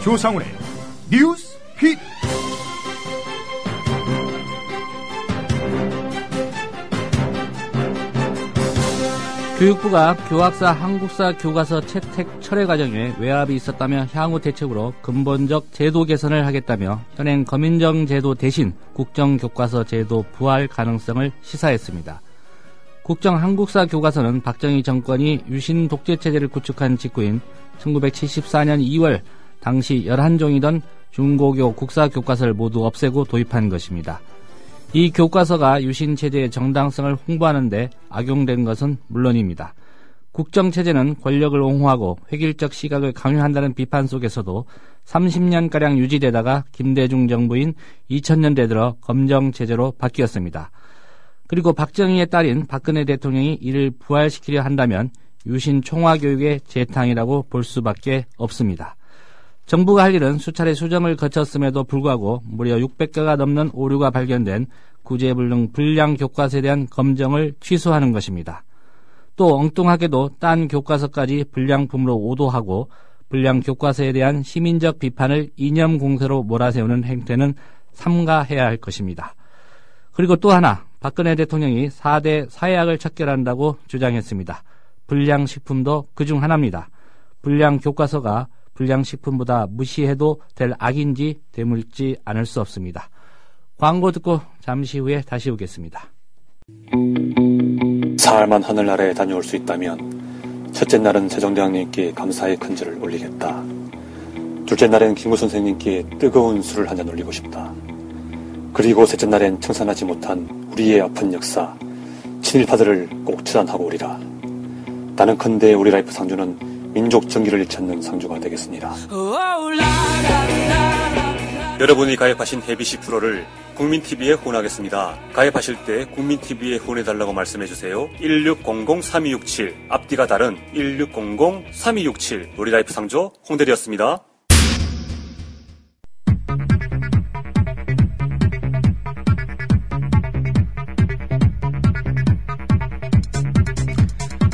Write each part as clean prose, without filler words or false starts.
조상훈의 뉴스 퀴즈. 교육부가 교학사 한국사 교과서 채택 철회 과정에 외압이 있었다며 향후 대책으로 근본적 제도 개선을 하겠다며 현행 검인정 제도 대신 국정교과서 제도 부활 가능성을 시사했습니다. 국정 한국사 교과서는 박정희 정권이 유신 독재체제를 구축한 직후인 1974년 2월 당시 11종이던 중고교 국사 교과서를 모두 없애고 도입한 것입니다. 이 교과서가 유신체제의 정당성을 홍보하는 데 악용된 것은 물론입니다. 국정체제는 권력을 옹호하고 획일적 시각을 강요한다는 비판 속에서도 30년가량 유지되다가 김대중 정부인 2000년대 들어 검정체제로 바뀌었습니다. 그리고 박정희의 딸인 박근혜 대통령이 이를 부활시키려 한다면 유신 총화교육의 재탕이라고 볼 수밖에 없습니다. 정부가 할 일은 수차례 수정을 거쳤음에도 불구하고 무려 600개가 넘는 오류가 발견된 구제불능 불량 교과서에 대한 검정을 취소하는 것입니다. 또 엉뚱하게도 딴 교과서까지 불량품으로 오도하고 불량 교과서에 대한 시민적 비판을 이념 공세로 몰아세우는 행태는 삼가해야 할 것입니다. 그리고 또 하나, 박근혜 대통령이 4대 사회학을 척결한다고 주장했습니다. 불량식품도 그중 하나입니다. 불량 교과서가 불량식품보다 무시해도 될 악인지 되물지 않을 수 없습니다. 광고 듣고 잠시 후에 다시 오겠습니다. 사흘만 하늘나라에 다녀올 수 있다면 첫째 날은 세종대왕님께 감사의 큰절을 올리겠다. 둘째 날엔 김구 선생님께 뜨거운 술을 한잔 올리고 싶다. 그리고 셋째 날엔 청산하지 못한 우리의 아픈 역사, 친일파들을 꼭 처단하고 오리라. 나는 컨대 우리 라이프 상주는 민족 정기를 일찾는 상주가 되겠습니다. 여러분이 가입하신 해비시 프로를 국민TV에 후원하겠습니다. 가입하실 때 국민TV에 후원해달라고 말씀해주세요. 1600-3267 앞뒤가 다른 1600-3267 우리라이프 상조 홍대리였습니다.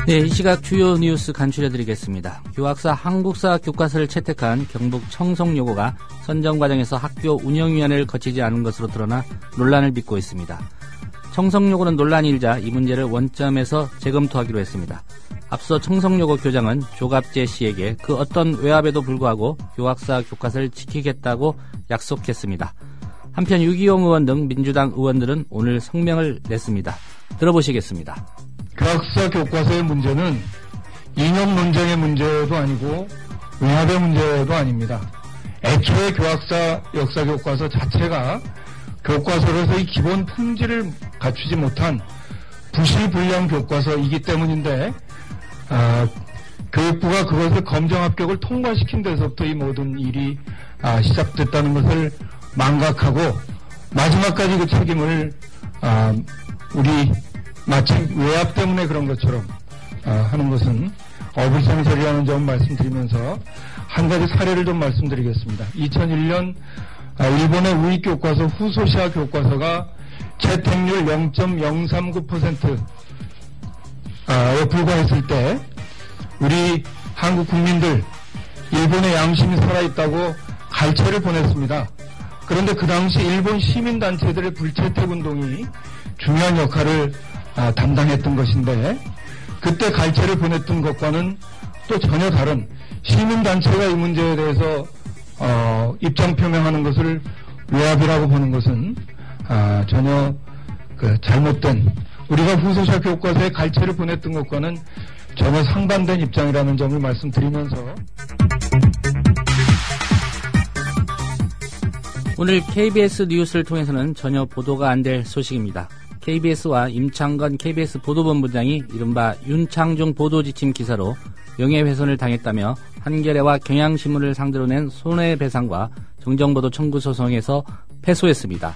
네, 이 시각 주요 뉴스 간추려드리겠습니다. 교학사 한국사 교과서를 채택한 경북 청송여고가 선정 과정에서 학교 운영위원회를 거치지 않은 것으로 드러나 논란을 빚고 있습니다. 청송여고는 논란이 일자 이 문제를 원점에서 재검토하기로 했습니다. 앞서 청송여고 교장은 조갑재 씨에게 그 어떤 외압에도 불구하고 교학사 교과서를 지키겠다고 약속했습니다. 한편 유기용 의원 등 민주당 의원들은 오늘 성명을 냈습니다. 들어보시겠습니다. 교학사 교과서의 문제는 이념 논쟁의 문제도 아니고 외압의 문제도 아닙니다. 애초에 교학사 역사 교과서 자체가 교과서로서의 기본 품질을 갖추지 못한 부실불량 교과서이기 때문인데 교육부가 그것을 검정 합격을 통과시킨 데서부터 이 모든 일이 시작됐다는 것을 망각하고 마지막까지 그 책임을 우리 마치 외압 때문에 그런 것처럼 하는 것은 어불성설이라는 점 말씀드리면서 한 가지 사례를 좀 말씀드리겠습니다. 2001년 일본의 우익 교과서 후소시아 교과서가 채택률 0.039%에 불과했을 때 우리 한국 국민들 일본의 양심이 살아있다고 갈채를 보냈습니다. 그런데 그 당시 일본 시민단체들의 불채택 운동이 중요한 역할을 담당했던 것인데 그때 갈채를 보냈던 것과는 또 전혀 다른 시민단체가 이 문제에 대해서 입장 표명하는 것을 외압이라고 보는 것은 전혀 잘못된 우리가 후소시아 교과서에 갈채를 보냈던 것과는 전혀 상반된 입장이라는 점을 말씀드리면서 오늘 KBS 뉴스를 통해서는 전혀 보도가 안 될 소식입니다. KBS와 임창건 KBS 보도본부장이 이른바 윤창중 보도지침 기사로 명예훼손을 당했다며 한겨레와 경향신문을 상대로 낸 손해배상과 정정보도 청구 소송에서 패소했습니다.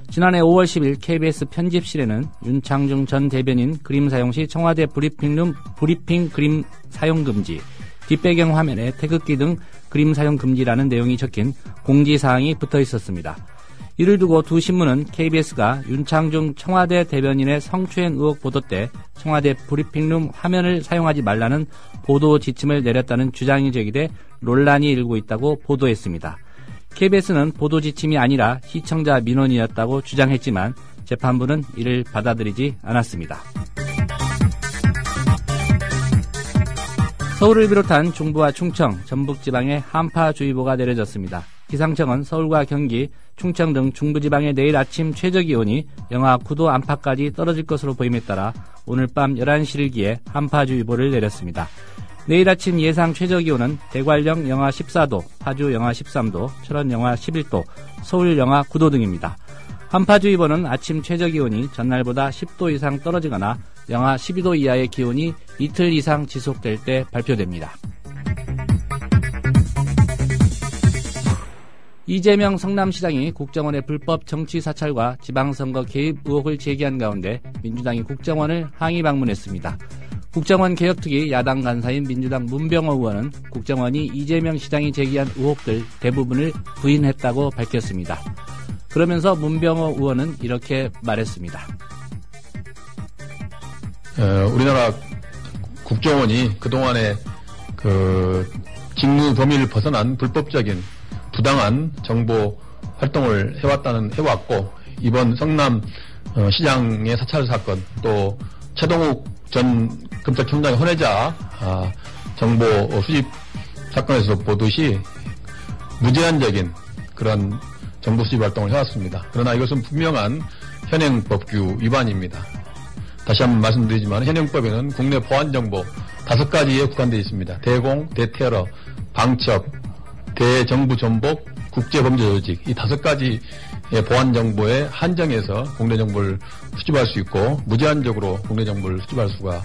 지난해 5월 10일 KBS 편집실에는 윤창중 전 대변인 그림 사용 시 청와대 브리핑룸 브리핑 그림 사용 금지, 뒷배경 화면에 태극기 등 그림 사용 금지라는 내용이 적힌 공지사항이 붙어 있었습니다. 이를 두고 두 신문은 KBS가 윤창중 청와대 대변인의 성추행 의혹 보도 때 청와대 브리핑룸 화면을 사용하지 말라는 보도 지침을 내렸다는 주장이 제기돼 논란이 일고 있다고 보도했습니다. KBS는 보도 지침이 아니라 시청자 민원이었다고 주장했지만 재판부는 이를 받아들이지 않았습니다. 서울을 비롯한 중부와 충청, 전북지방에 한파주의보가 내려졌습니다. 기상청은 서울과 경기, 충청 등 중부지방의 내일 아침 최저기온이 영하 9도 안팎까지 떨어질 것으로 보임에 따라 오늘 밤 11시를 기해 한파주의보를 내렸습니다. 내일 아침 예상 최저기온은 대관령 영하 14도, 파주 영하 13도, 철원 영하 11도, 서울 영하 9도 등입니다. 한파주의보는 아침 최저기온이 전날보다 10도 이상 떨어지거나 영하 12도 이하의 기온이 이틀 이상 지속될 때 발표됩니다. 이재명 성남시장이 국정원의 불법 정치 사찰과 지방선거 개입 의혹을 제기한 가운데 민주당이 국정원을 항의 방문했습니다. 국정원 개혁특위 야당 간사인 민주당 문병호 의원은 국정원이 이재명 시장이 제기한 의혹들 대부분을 부인했다고 밝혔습니다. 그러면서 문병호 의원은 이렇게 말했습니다. 우리나라 국정원이 그동안에 직무 범위를 벗어난 불법적인 부당한 정보 활동을 해왔고, 이번 성남 시장의 사찰 사건, 또 최동욱 전 검찰총장의 헌혜자 정보 수집 사건에서 보듯이 무제한적인 그런 정보 수집 활동을 해왔습니다. 그러나 이것은 분명한 현행법규 위반입니다. 다시 한번 말씀드리지만 현행법에는 국내 보안정보 5가지에 국한되어 있습니다. 대공, 대테러, 방첩, 대정부전복, 국제범죄조직, 이 5가지의 보안정보에 한정해서 국내 정보를 수집할 수 있고 무제한적으로 국내 정보를 수집할 수가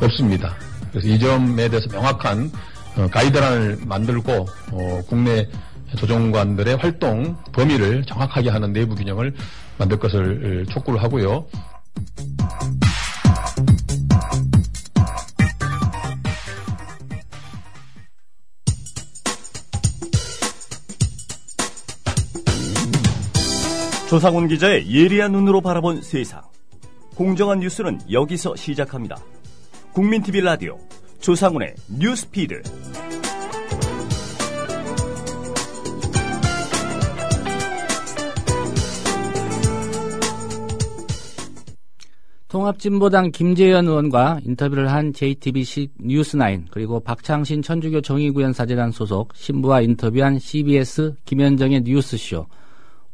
없습니다. 그래서 이 점에 대해서 명확한 가이드라인을 만들고 국내 조정관들의 활동 범위를 정확하게 하는 내부 균형을 만들 것을 촉구를 하고요. 조상훈 기자의 예리한 눈으로 바라본 세상. 공정한 뉴스는 여기서 시작합니다. 국민TV 라디오 조상훈의 뉴스피드. 통합진보당 김재현 의원과 인터뷰를 한 JTBC 뉴스9 그리고 박창신 천주교 정의구현사재단 소속 신부와 인터뷰한 CBS 김현정의 뉴스쇼.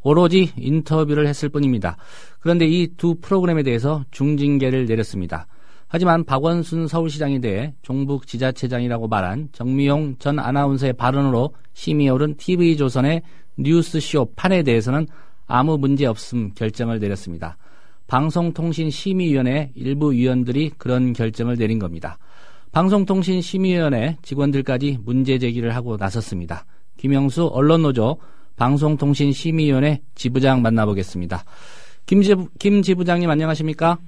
오로지 인터뷰를 했을 뿐입니다. 그런데 이 두 프로그램에 대해서 중징계를 내렸습니다. 하지만 박원순 서울시장에 대해 종북지자체장이라고 말한 정미용 전 아나운서의 발언으로 심의에 오른 TV조선의 뉴스쇼 판에 대해서는 아무 문제 없음 결정을 내렸습니다. 방송통신심의위원회 일부 위원들이 그런 결정을 내린 겁니다. 방송통신심의위원회 직원들까지 문제 제기를 하고 나섰습니다. 김영수 언론노조 방송통신심의위원회 지부장 만나보겠습니다. 김 지부장님 안녕하십니까?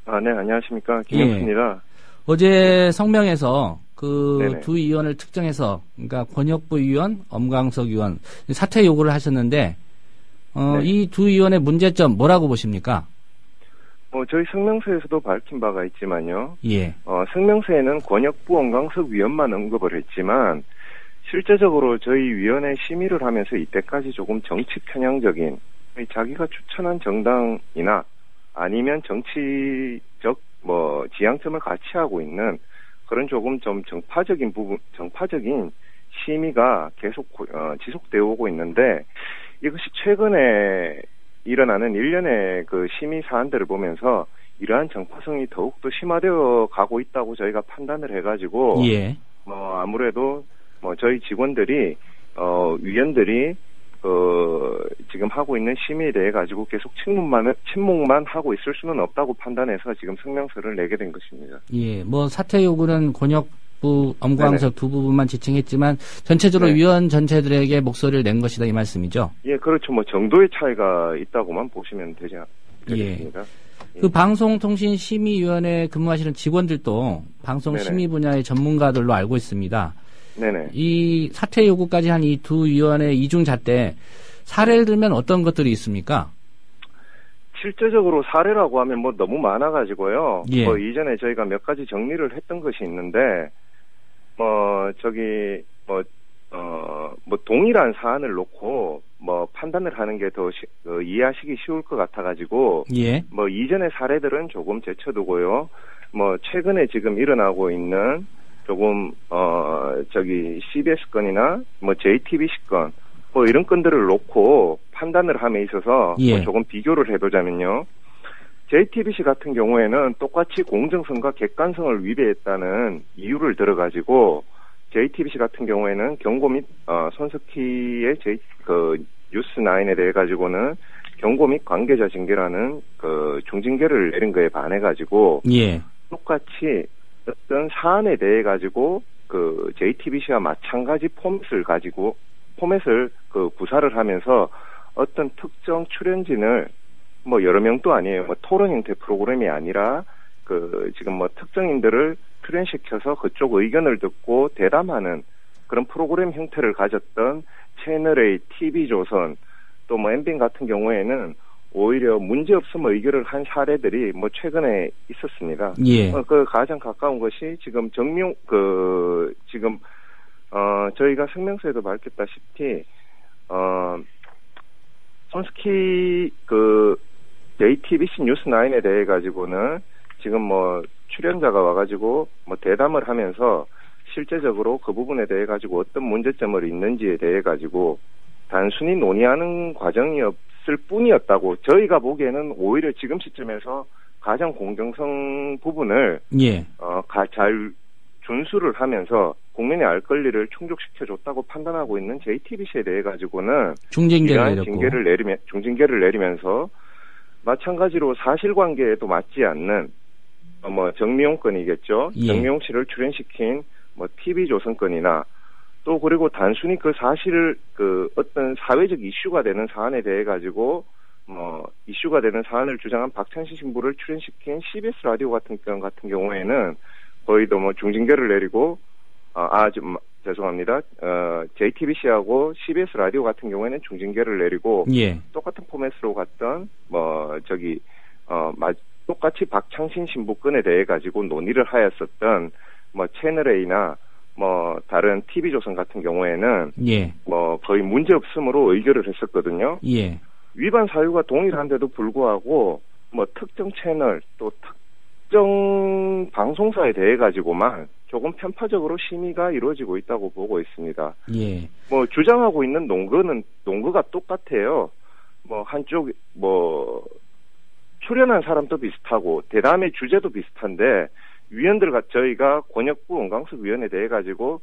네, 안녕하십니까. 김영수입니다. 어제 성명에서 네네. 두 의원을 특정해서, 그러니까 권혁부 의원, 엄광석 의원 사퇴 요구를 하셨는데, 네. 이 두 의원의 문제점 뭐라고 보십니까? 저희 성명서에서도 밝힌 바가 있지만요. 예. 성명서에는 권혁부, 엄광석 위원만 언급을 했지만, 실제적으로 저희 위원회 심의를 하면서 이때까지 조금 정치 편향적인, 자기가 추천한 정당이나 아니면 정치적 지향점을 같이 하고 있는 그런 조금 좀 정파적인 심의가 계속 지속되어 오고 있는데, 이것이 최근에 일어나는 일련의 그 심의 사안들을 보면서 이러한 정파성이 더욱더 심화되어 가고 있다고 저희가 판단을 해가지고, 예. 아무래도 저희 직원들이 위원들이 지금 하고 있는 심의에 대해 가지고 계속 침묵만 하고 있을 수는 없다고 판단해서 지금 성명서를 내게 된 것입니다. 예, 사퇴 요구는 권혁부, 엄광석 두 부분만 지칭했지만 전체적으로 네. 위원 전체들에게 목소리를 낸 것이다 이 말씀이죠? 예, 그렇죠. 정도의 차이가 있다고만 보시면 되겠습니다. 예. 그 방송통신심의위원회에 근무하시는 직원들도 방송심의 분야의 전문가들로 알고 있습니다. 네네. 이 사퇴 요구까지 한 이 두 위원회 이중잣대 사례를 들면 어떤 것들이 있습니까? 실제적으로 사례라고 하면 뭐 너무 많아가지고요. 예. 뭐 이전에 저희가 몇 가지 정리를 했던 것이 있는데, 뭐 동일한 사안을 놓고 뭐 판단을 하는 게 더 이해하시기 쉬울 것 같아가지고, 예. 뭐 이전의 사례들은 조금 제쳐두고요. 뭐 최근에 지금 일어나고 있는 조금 CBS 건이나 뭐 JTBC 건, 뭐 이런 건들을 놓고 판단을 함에 있어서 예. 뭐 조금 비교를 해보자면요. JTBC 같은 경우에는 똑같이 공정성과 객관성을 위배했다는 이유를 들어가지고 JTBC 같은 경우에는 경고 및 손석희의 뉴스9에 대해 가지고는 경고 및 관계자 징계라는 중징계를 내린 거에 반해 가지고 예. 똑같이 어떤 사안에 대해 가지고 JTBC와 마찬가지 포맷을 구사를 하면서 어떤 특정 출연진을 뭐 여러 명도 아니에요. 뭐 토론 형태 프로그램이 아니라 지금 뭐 특정인들을 출연시켜서 그쪽 의견을 듣고 대담하는 그런 프로그램 형태를 가졌던 채널A, TV조선, 또 뭐 MBN 같은 경우에는 오히려 문제없음 의결을 한 사례들이 뭐 최근에 있었습니다. 예. 가장 가까운 것이 지금 저희가 성명서에도 밝혔다시피, 손석희 JTBC 뉴스9에 대해 가지고는 지금 뭐 출연자가 와가지고 뭐 대담을 하면서 실제적으로 그 부분에 대해 가지고 어떤 문제점을 있는지에 대해 가지고 단순히 논의하는 과정이 없을 뿐이었다고 저희가 보기에는 오히려 지금 시점에서 가장 공정성 부분을 예. 잘 준수를 하면서 국민의 알 권리를 충족시켜줬다고 판단하고 있는 JTBC에 대해 가지고는 중징계를 중징계를 내리면서 마찬가지로 사실관계에도 맞지 않는 뭐 정미용 건이겠죠. 예. 정미용 씨를 출연시킨 뭐 TV조선 건이나 또 그리고 단순히 그 사실을 어떤 사회적 이슈가 되는 사안에 대해 가지고 뭐 이슈가 되는 사안을 주장한 박찬신 신부를 출연시킨 CBS 라디오 같은 경우에는 거의도 뭐 중징계를 내리고 죄송합니다. JTBC하고 CBS 라디오 같은 경우에는 중징계를 내리고 예. 똑같은 포맷으로 갔던 똑같이 박창신 신부 건에 대해 가지고 논의를 하였었던 뭐 채널A나 뭐 다른 TV조선 같은 경우에는 예. 뭐 거의 문제 없음으로 의결을 했었거든요. 예. 위반 사유가 동일한데도 불구하고 뭐 특정 채널 또 특정 방송사에 대해 가지고만 조금 편파적으로 심의가 이루어지고 있다고 보고 있습니다. 예. 뭐 주장하고 있는 논거가 똑같아요. 뭐 한쪽 출연한 사람도 비슷하고 대담의 주제도 비슷한데 저희가 권역부 원광석위원회에 대해 가지고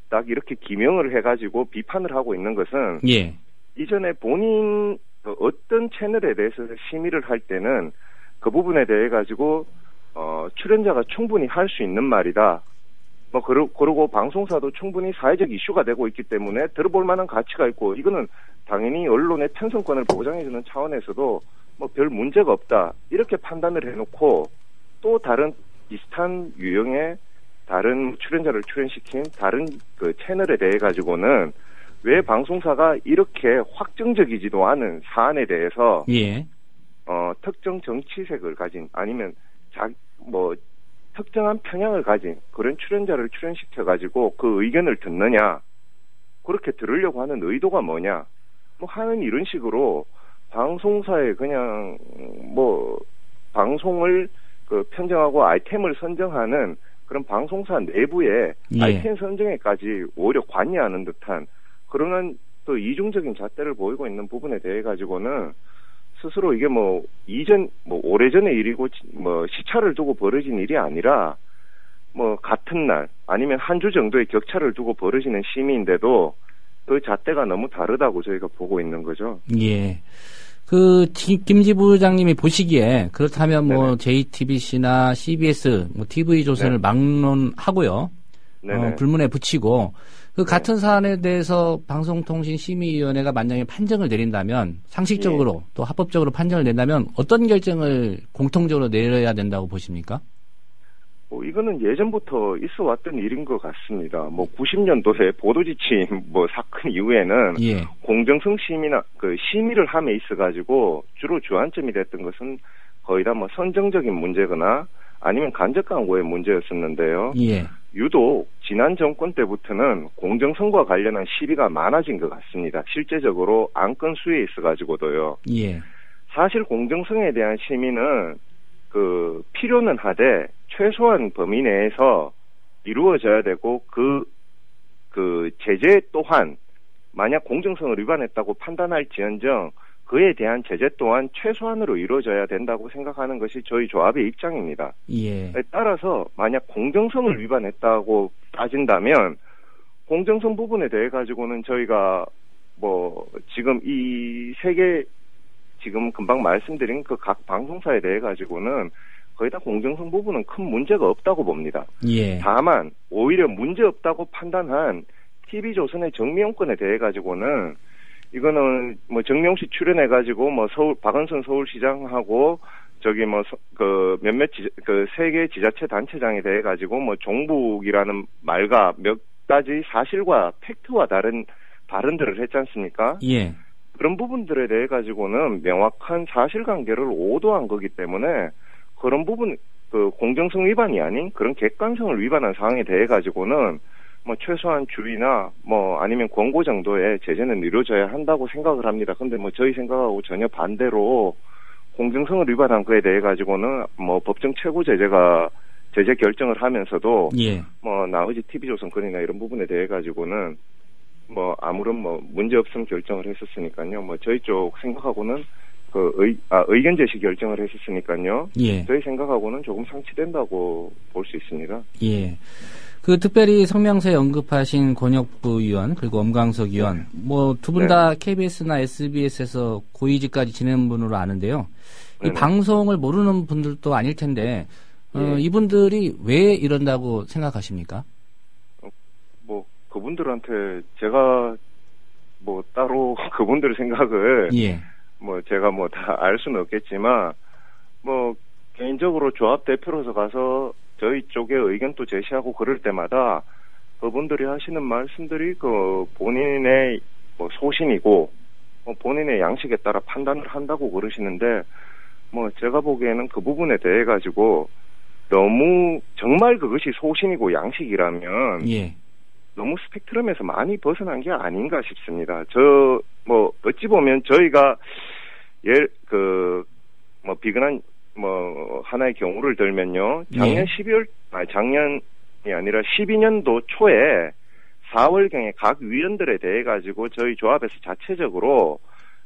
딱 이렇게 기명을 해가지고 비판을 하고 있는 것은 예. 이전에 본인 어떤 채널에 대해서 심의를 할 때는 그 부분에 대해 가지고 출연자가 충분히 할 수 있는 말이다. 뭐 그리고 방송사도 충분히 사회적 이슈가 되고 있기 때문에 들어볼 만한 가치가 있고 이거는 당연히 언론의 편성권을 보장해주는 차원에서도 뭐 별 문제가 없다 이렇게 판단을 해놓고 또 다른 비슷한 유형의 다른 출연자를 출연시킨 다른 채널에 대해 가지고는 왜 방송사가 이렇게 확정적이지도 않은 사안에 대해서 예. 특정 정치색을 가진 아니면 특정한 편향을 가진 그런 출연자를 출연시켜 가지고 그 의견을 듣느냐 그렇게 들으려고 하는 의도가 뭐냐 뭐 하는 이런 식으로 방송사에 그냥 방송을 편정하고 아이템을 선정하는 그런 방송사 내부의 예. 아이템 선정에까지 오히려 관여하는 듯한 그러는 또 이중적인 잣대를 보이고 있는 부분에 대해 가지고는 스스로 이게 오래전의 일이고 시차를 두고 벌어진 일이 아니라 같은 날 아니면 한 주 정도의 격차를 두고 벌어지는 심의인데도 그 잣대가 너무 다르다고 저희가 보고 있는 거죠. 예. 김 지부장님이 보시기에 그렇다면 네네. JTBC나 CBS, TV조선을 네. 막론하고요. 불문에 붙이고 같은 사안에 대해서 방송통신심의위원회가 만약에 판정을 내린다면 상식적으로 또 합법적으로 판정을 낸다면 어떤 결정을 공통적으로 내려야 된다고 보십니까? 이거는 예전부터 있어 왔던 일인 것 같습니다. 90년도에 보도지침 사건 이후에는 예. 공정성 심의나 심의를 함에 있어가지고 주로 주안점이 됐던 것은 거의 다 선정적인 문제거나 아니면 간접 광고의 문제였었는데요. 예. 유독 지난 정권 때부터는 공정성과 관련한 시비가 많아진 것 같습니다. 실제적으로 안건 수에 있어가지고도요. 예. 사실 공정성에 대한 심의는 필요는 하되 최소한 범위 내에서 이루어져야 되고 제재 또한 만약 공정성을 위반했다고 판단할지언정 그에 대한 제재 또한 최소한으로 이루어져야 된다고 생각하는 것이 저희 조합의 입장입니다. 예. 따라서 만약 공정성을 위반했다고 따진다면 공정성 부분에 대해 가지고는 저희가 지금 이 세 개 지금 금방 말씀드린 각 방송사에 대해 가지고는 거의 다 공정성 부분은 큰 문제가 없다고 봅니다. 예. 다만 오히려 문제 없다고 판단한 TV조선의 정미용건에 대해 가지고는 이거는 정미용 씨 출연해 가지고 박은선 서울시장하고 몇몇 세 개 지자체 단체장에 대해 가지고 종북이라는 말과 몇 가지 사실과 팩트와 다른 발언들을 했지 않습니까? 예. 그런 부분들에 대해 가지고는 명확한 사실관계를 오도한 거기 때문에 그런 부분 공정성 위반이 아닌 그런 객관성을 위반한 사항에 대해 가지고는 최소한 주의나 아니면 권고 정도의 제재는 이루어져야 한다고 생각을 합니다. 근데 저희 생각하고 전혀 반대로 공정성을 위반한 거에 대해 가지고는 법정 최고 제재가 제재 결정을 하면서도 예. 나머지 TV조선 건이나 이런 부분에 대해 가지고는 아무런 문제 없음 결정을 했었으니까요. 저희 쪽 생각하고는 의견 제시 결정을 했었으니까요. 예. 저희 생각하고는 조금 상치된다고 볼 수 있습니다. 예. 특별히 성명서에 언급하신 권혁부 의원 그리고 엄광석 의원 두 분 다 KBS나 SBS에서 고위직까지 지낸 분으로 아는데요. 이 방송을 모르는 분들도 아닐 텐데 이분들이 왜 이런다고 생각하십니까? 그분들한테 제가 따로 그분들 생각을 제가 다 알 수는 없겠지만 개인적으로 조합 대표로서 가서 저희 쪽에 의견도 제시하고 그럴 때마다 그분들이 하시는 말씀들이 본인의 소신이고 본인의 양식에 따라 판단을 한다고 그러시는데 제가 보기에는 그 부분에 대해 가지고 너무 정말 그것이 소신이고 양식이라면 너무 스펙트럼에서 많이 벗어난 게 아닌가 싶습니다. 어찌 보면 저희가 비근한 하나의 경우를 들면요. 작년이 아니라 12년도 초에 4월경에 각 위원들에 대해 가지고 저희 조합에서 자체적으로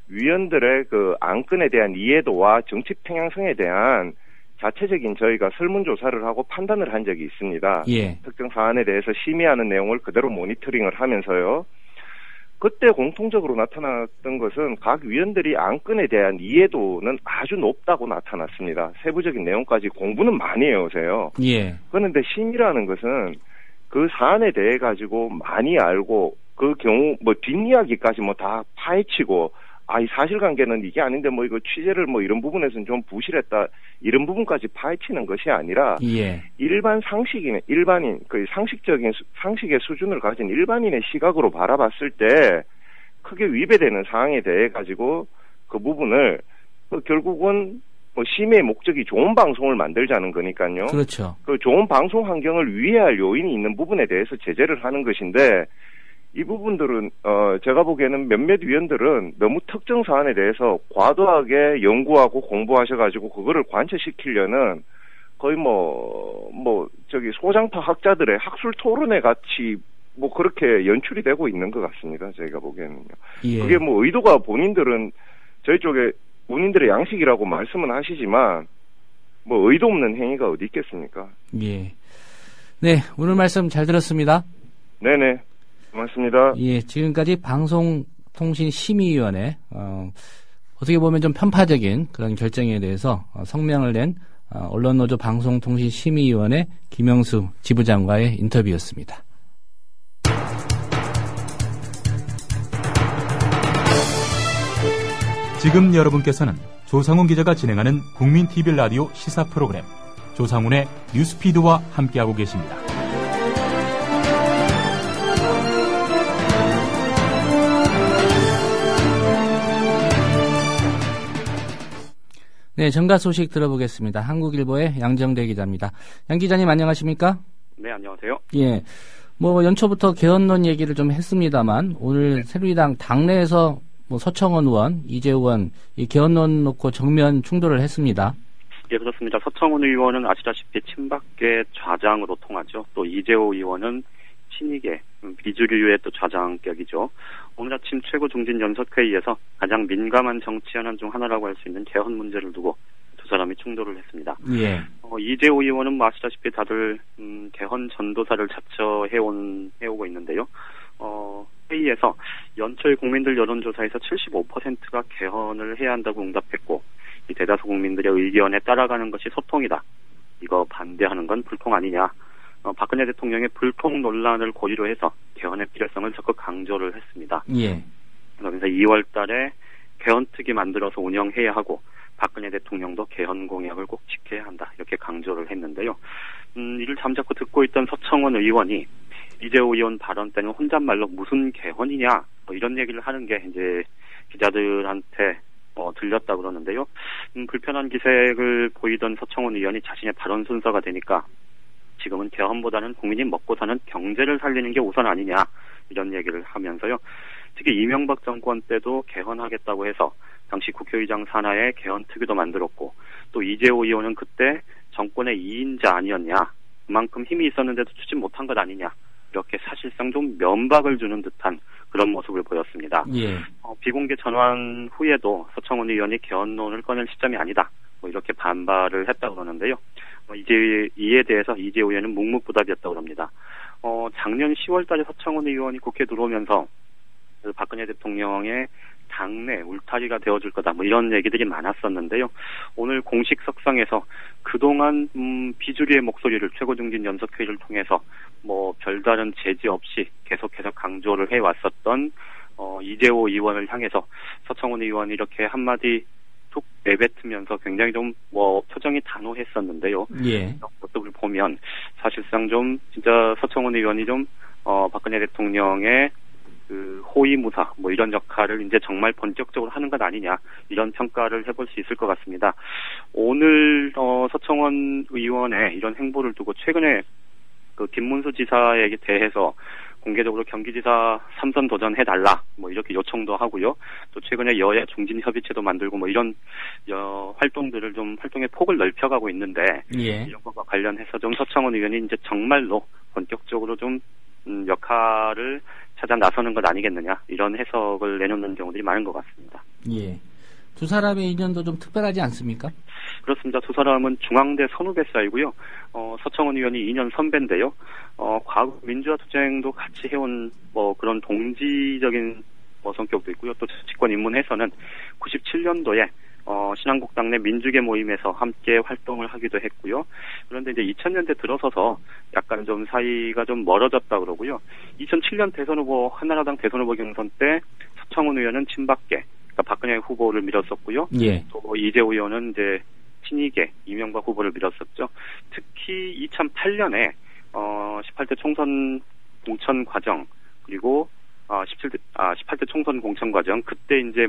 위원들의 안건에 대한 이해도와 정책 평양성에 대한 자체적인 저희가 설문조사를 하고 판단을 한 적이 있습니다. 특정 사안에 대해서 심의하는 내용을 그대로 모니터링을 하면서요. 그때 공통적으로 나타났던 것은 각 위원들이 안건에 대한 이해도는 아주 높다고 나타났습니다. 세부적인 내용까지 공부는 많이 해오세요. 그런데 심의라는 것은 그 사안에 대해 가지고 많이 알고 그 경우 뒷이야기까지 다 파헤치고 이 사실관계는 이게 아닌데 이거 취재를 이런 부분에서는 좀 부실했다 이런 부분까지 파헤치는 것이 아니라 일반 일반인 상식의 수준을 가진 일반인의 시각으로 바라봤을 때 크게 위배되는 사항에 대해 가지고 그 부분을 결국은 심의의 목적이 좋은 방송을 만들자는 거니까요. 그렇죠. 좋은 방송 환경을 위해할 요인이 있는 부분에 대해서 제재를 하는 것인데 이 부분들은 제가 보기에는 몇몇 위원들은 너무 특정 사안에 대해서 과도하게 연구하고 공부하셔가지고 그거를 관철시키려는 거의 소장파 학자들의 학술 토론회 같이 그렇게 연출이 되고 있는 것 같습니다. 제가 보기에는요. 그게 의도가 본인들은 저희 쪽에 본인들의 양식이라고 말씀은 하시지만 의도 없는 행위가 어디 있겠습니까? 네, 오늘 말씀 잘 들었습니다. 네네. 고맙습니다. 지금까지 방송통신심의위원회 어떻게 보면 좀 편파적인 그런 결정에 대해서 성명을 낸 언론노조 방송통신심의위원회 김영수 지부장과의 인터뷰였습니다. 지금 여러분께서는 조상훈 기자가 진행하는 국민 TV 라디오 시사 프로그램 조상훈의 뉴스피드와 함께하고 계십니다. 네, 정가 소식 들어보겠습니다. 한국일보의 양정대 기자입니다. 양 기자님 안녕하십니까? 네, 안녕하세요. 예, 연초부터 개헌론 얘기를 좀 했습니다만 오늘 새누리당 당내에서 서청원 의원, 이재호 의원 이 개헌론 놓고 정면 충돌을 했습니다. 예, 그렇습니다. 서청원 의원은 아시다시피 친박계 좌장으로 통하죠. 또 이재호 의원은 친이계 비주류의 또 좌장격이죠. 오늘 아침 최고중진연석회의에서 가장 민감한 정치 현안 중 하나라고 할 수 있는 개헌 문제를 두고 두 사람이 충돌을 했습니다. 예. 이재호 의원은 아시다시피 다들 개헌 전도사를 자처해오고 있는데요. 회의에서 연초에 국민들 여론조사에서 75%가 개헌을 해야 한다고 응답했고 이 대다수 국민들의 의견에 따라가는 것이 소통이다. 이거 반대하는 건 불통 아니냐. 박근혜 대통령의 불통 논란을 고리로 해서 개헌의 필요성을 적극 강조를 했습니다. 예. 그러면서 2월 달에 개헌특위 만들어서 운영해야 하고 박근혜 대통령도 개헌 공약을 꼭 지켜야 한다. 이렇게 강조를 했는데요. 이를 잠자코 듣고 있던 서청원 의원이 이재호 의원 발언 때는 혼잣말로 무슨 개헌이냐 이런 얘기를 하는 게 이제 기자들한테 들렸다 그러는데요. 불편한 기색을 보이던 서청원 의원이 자신의 발언 순서가 되니까 지금은 개헌보다는 국민이 먹고 사는 경제를 살리는 게 우선 아니냐 이런 얘기를 하면서요. 특히 이명박 정권 때도 개헌하겠다고 해서 당시 국회의장 산하에 개헌특위도 만들었고 또 이재호 의원은 그때 정권의 2인자 아니었냐. 그만큼 힘이 있었는데도 추진 못한 것 아니냐. 이렇게 사실상 좀 면박을 주는 듯한 그런 모습을 보였습니다. 예. 비공개 전환 후에도 서청원 의원이 개헌론을 꺼낼 시점이 아니다. 이렇게 반발을 했다고 그러는데요. 이제 이에 대해서 이재호 의원은 묵묵부답이었다고 합니다. 작년 10월 달에 서청원 의원이 국회에 들어오면서 박근혜 대통령의 당내 울타리가 되어줄 거다. 이런 얘기들이 많았었는데요. 오늘 공식 석상에서 그동안 비주류의 목소리를 최고중진 연석회의를 통해서 별다른 제지 없이 계속해서 강조를 해왔었던 이재호 의원을 향해서 서청원 의원이 이렇게 한마디 툭 내뱉으면서 굉장히 좀 표정이 단호했었는데요. 예. 이런 것들을 보면 사실상 좀 진짜 서청원 의원이 좀 박근혜 대통령의 그 호위무사 이런 역할을 이제 정말 본격적으로 하는 것 아니냐 이런 평가를 해볼 수 있을 것 같습니다. 오늘 서청원 의원의 이런 행보를 두고 최근에 그 김문수 지사에 대해서 공개적으로 경기지사 3선 도전해달라 이렇게 요청도 하고요. 또 최근에 여야 중진협의체도 만들고 이런 활동들을 좀 활동의 폭을 넓혀가고 있는데 예. 이런 것과 관련해서 좀 서청원 의원이 이제 정말로 본격적으로 좀 역할을 찾아 나서는 것 아니겠느냐 이런 해석을 내놓는 경우들이 많은 것 같습니다. 예. 두 사람의 인연도 좀 특별하지 않습니까? 그렇습니다. 두 사람은 중앙대 선후배 사이고요. 서청원 의원이 2년 선배인데요. 과거 민주화 투쟁도 같이 해온 그런 동지적인 성격도 있고요. 또 정치권 입문해서는 97년도에 신한국당 내 민주계 모임에서 함께 활동을 하기도 했고요. 그런데 이제 2000년대 들어서서 약간 좀 사이가 좀 멀어졌다 그러고요. 2007년 대선 후보 한나라당 대선 후보 경선 때 서청원 의원은 친박계 그러니까 박근혜 후보를 밀었었고요. 예. 또 이재호 의원은 이제 친이계 이명박 후보를 밀었었죠. 특히 2008년에 18대 총선 공천 과정 그리고 18대 총선 공천 과정 그때 이제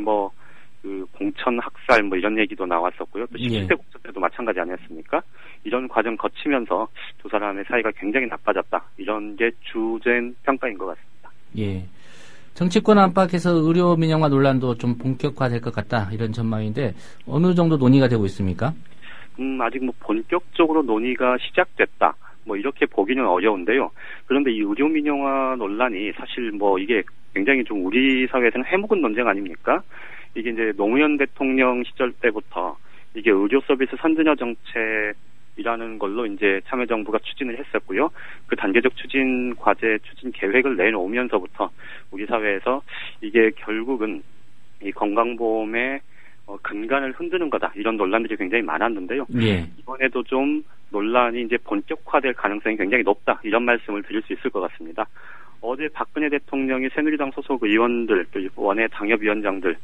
그 공천 학살 이런 얘기도 나왔었고요. 또 17대 공천 때도 마찬가지 아니었습니까? 이런 과정 거치면서 두 사람의 사이가 굉장히 나빠졌다. 이런 게 주된 평가인 것 같습니다. 예. 정치권 안팎에서 의료 민영화 논란도 좀 본격화될 것 같다. 이런 전망인데 어느 정도 논의가 되고 있습니까? 아직 본격적으로 논의가 시작됐다. 이렇게 보기는 어려운데요. 그런데 이 의료 민영화 논란이 사실 이게 굉장히 좀 우리 사회에서는 해묵은 논쟁 아닙니까? 이게 이제 노무현 대통령 시절 때부터 이게 의료 서비스 선진화 정책이라는 걸로 이제 참여정부가 추진을 했었고요. 그 단계적 추진 과제, 추진 계획을 내놓으면서부터 우리 사회에서 이게 결국은 이 건강보험의 근간을 흔드는 거다. 이런 논란들이 굉장히 많았는데요. 예. 이번에도 좀 논란이 이제 본격화될 가능성이 굉장히 높다. 이런 말씀을 드릴 수 있을 것 같습니다. 어제 박근혜 대통령이 새누리당 소속 의원들, 또 원외 당협위원장들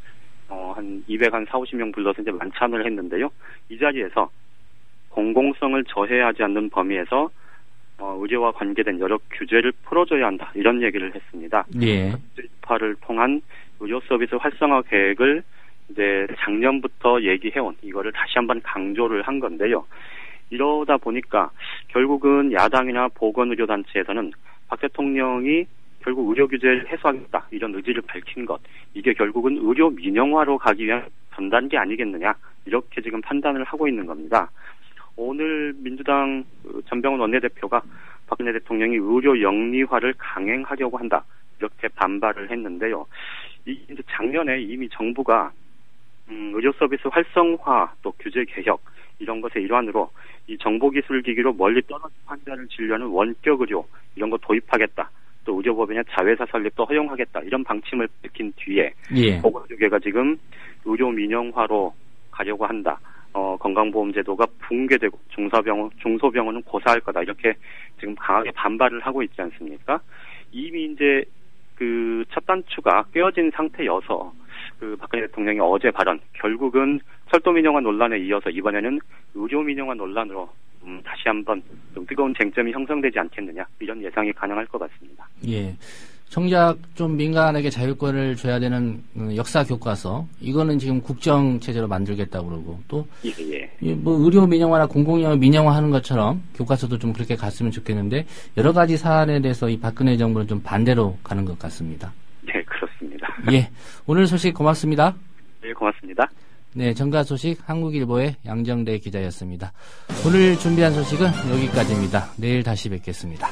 한 240, 50명 불러서 이제 만찬을 했는데요. 이 자리에서 공공성을 저해하지 않는 범위에서 의료와 관계된 여러 규제를 풀어줘야 한다. 이런 얘기를 했습니다. 예. 의료파를 통한 의료 서비스 활성화 계획을 이제 작년부터 얘기해온 이거를 다시 한번 강조를 한 건데요. 이러다 보니까 결국은 야당이나 보건의료단체에서는 박 대통령이 결국 의료 규제를 해소하겠다 이런 의지를 밝힌 것, 이게 결국은 의료 민영화로 가기 위한 전단계 아니겠느냐 이렇게 지금 판단을 하고 있는 겁니다. 오늘 민주당 전병훈 원내대표가 박근혜 대통령이 의료 영리화를 강행하려고 한다 이렇게 반발을 했는데요. 이제 작년에 이미 정부가 의료 서비스 활성화 또 규제 개혁 이런 것의 일환으로 이 정보기술기기로 멀리 떨어진 환자를 진료하는 원격 의료 이런 거 도입하겠다. 또 의료법인의 자회사 설립도 허용하겠다. 이런 방침을 밝힌 뒤에 보건의료계가 지금 의료 민영화로 가려고 한다. 건강보험제도가 붕괴되고 중소병원은 고사할 거다. 이렇게 지금 강하게 반발을 하고 있지 않습니까? 이미 이제 그 첫 단추가 꿰어진 상태여서 그 박근혜 대통령이 어제 발언 결국은 철도 민영화 논란에 이어서 이번에는 의료 민영화 논란으로 다시 한번 좀 뜨거운 쟁점이 형성되지 않겠느냐 이런 예상이 가능할 것 같습니다. 예, 정작 좀 민간에게 자율권을 줘야 되는 역사 교과서 이거는 지금 국정 체제로 만들겠다고 그러고 또 뭐 의료 민영화나 공공영화 민영화하는 것처럼 교과서도 좀 그렇게 갔으면 좋겠는데 여러 가지 사안에 대해서 이 박근혜 정부는 좀 반대로 가는 것 같습니다. 네, 그렇습니다. 예, 오늘 소식 고맙습니다. 네, 고맙습니다. 네, 정가 소식 한국일보의 양정대 기자였습니다. 오늘 준비한 소식은 여기까지입니다. 내일 다시 뵙겠습니다.